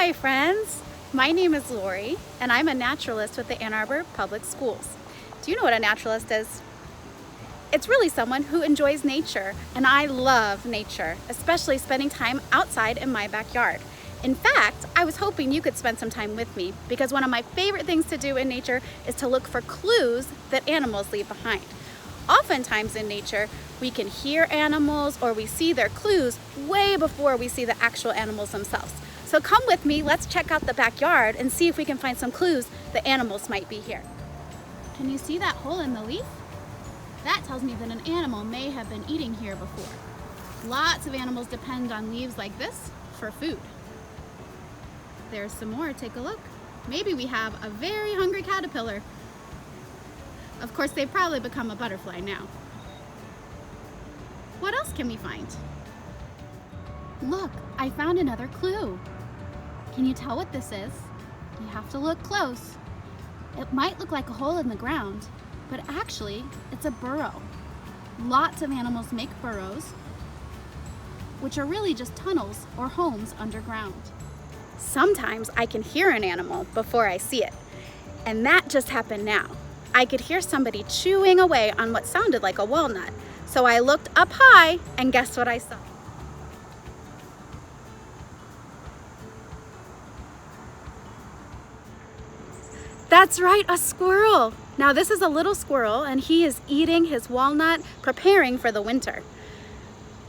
my friends. My name is Laurie, and I'm a naturalist with the Ann Arbor Public Schools. Do you know what a naturalist is? It's really someone who enjoys nature, and I love nature, especially spending time outside in my backyard. In fact, I was hoping you could spend some time with me because one of my favorite things to do in nature is to look for clues that animals leave behind. Oftentimes in nature, we can hear animals or we see their clues way before we see the actual animals themselves. So come with me, let's check out the backyard and see if we can find some clues that animals might be here. Can you see that hole in the leaf? That tells me that an animal may have been eating here before. Lots of animals depend on leaves like this for food. There's some more, take a look. Maybe we have a very hungry caterpillar. Of course, they've probably become a butterfly now. What else can we find? Look, I found another clue. Can you tell what this is? You have to look close. It might look like a hole in the ground, but actually, it's a burrow. Lots of animals make burrows, which are really just tunnels or homes underground. Sometimes I can hear an animal before I see it, and that just happened now. I could hear somebody chewing away on what sounded like a walnut, so I looked up high, and guess what I saw? That's right, a squirrel. Now this is a little squirrel and he is eating his walnut, preparing for the winter.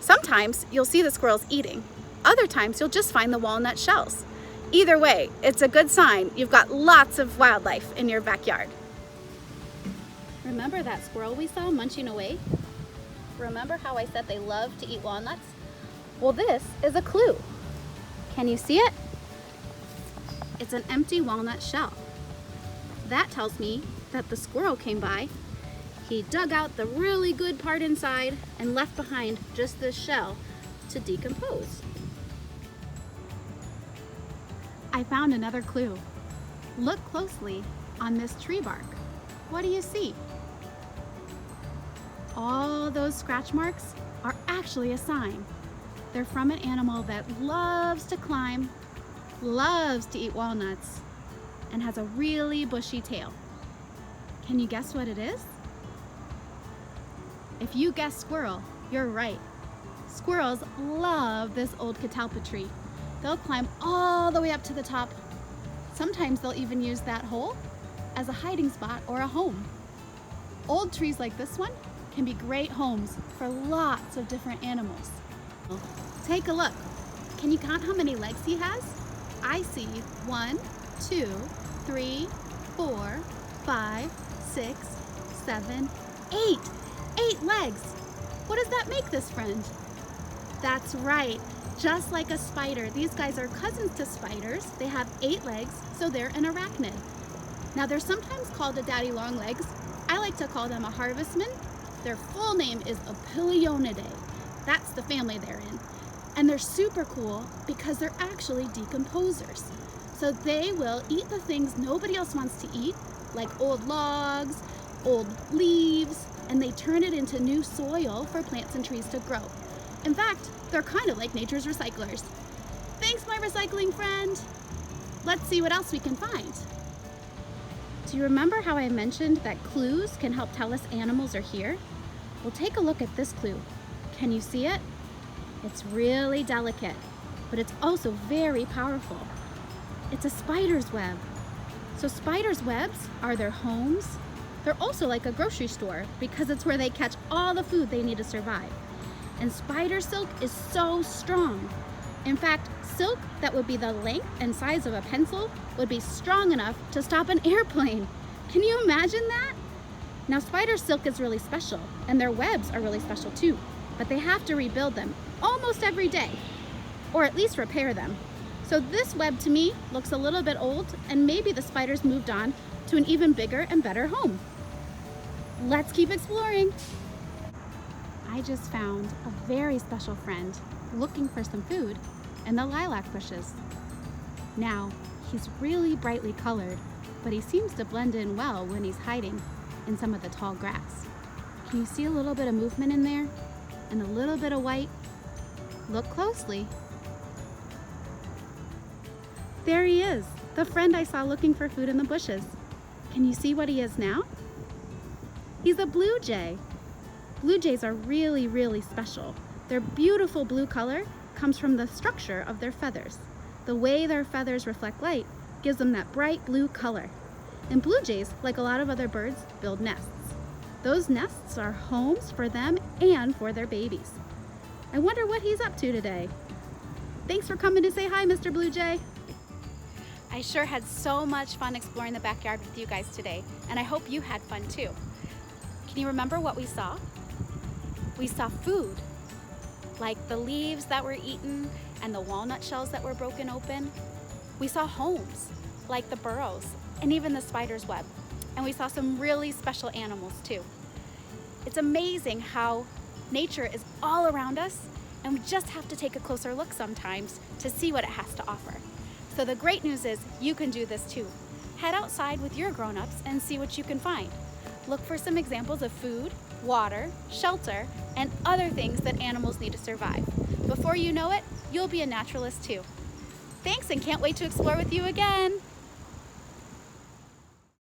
Sometimes you'll see the squirrels eating. Other times you'll just find the walnut shells. Either way, it's a good sign you've got lots of wildlife in your backyard. Remember that squirrel we saw munching away? Remember how I said they love to eat walnuts? Well, this is a clue. Can you see it? It's an empty walnut shell. That tells me that the squirrel came by, he dug out the really good part inside and left behind just this shell to decompose. I found another clue. Look closely on this tree bark. What do you see? All those scratch marks are actually a sign. They're from an animal that loves to climb, loves to eat walnuts, and has a really bushy tail. Can you guess what it is? If you guess squirrel, you're right. Squirrels love this old catalpa tree. They'll climb all the way up to the top. Sometimes they'll even use that hole as a hiding spot or a home. Old trees like this one can be great homes for lots of different animals. Take a look. Can you count how many legs he has? I see 1, 2, 3, 4, 5, 6, 7, 8. 8 legs. What does that make this friend? That's right. Just like a spider, these guys are cousins to spiders. They have 8 legs, so they're an arachnid. Now they're sometimes called a daddy long legs. I like to call them a harvestman. Their full name is Opilionidae. That's the family they're in. And they're super cool because they're actually decomposers. So they will eat the things nobody else wants to eat, like old logs, old leaves, and they turn it into new soil for plants and trees to grow. In fact, they're kind of like nature's recyclers. Thanks, my recycling friend. Let's see what else we can find. Do you remember how I mentioned that clues can help tell us animals are here? Well, take a look at this clue. Can you see it? It's really delicate, but it's also very powerful. It's a spider's web. So spiders' webs are their homes. They're also like a grocery store because it's where they catch all the food they need to survive. And spider silk is so strong. In fact, silk that would be the length and size of a pencil would be strong enough to stop an airplane. Can you imagine that? Now, spider silk is really special, and their webs are really special too, but they have to rebuild them almost every day, or at least repair them. So this web to me looks a little bit old, and maybe the spiders moved on to an even bigger and better home. Let's keep exploring. I just found a very special friend looking for some food in the lilac bushes. Now, he's really brightly colored, but he seems to blend in well when he's hiding in some of the tall grass. Can you see a little bit of movement in there? And a little bit of white? Look closely. There he is, the friend I saw looking for food in the bushes. Can you see what he is now? He's a blue jay. Blue jays are really, really special. Their beautiful blue color comes from the structure of their feathers. The way their feathers reflect light gives them that bright blue color. And blue jays, like a lot of other birds, build nests. Those nests are homes for them and for their babies. I wonder what he's up to today. Thanks for coming to say hi, Mr. Blue Jay. I sure had so much fun exploring the backyard with you guys today, and I hope you had fun too. Can you remember what we saw? We saw food, like the leaves that were eaten and the walnut shells that were broken open. We saw homes, like the burrows and even the spider's web. And we saw some really special animals too. It's amazing how nature is all around us, and we just have to take a closer look sometimes to see what it has to offer. So the great news is you can do this too. Head outside with your grown-ups and see what you can find. Look for some examples of food, water, shelter, and other things that animals need to survive. Before you know it, you'll be a naturalist too. Thanks, and can't wait to explore with you again.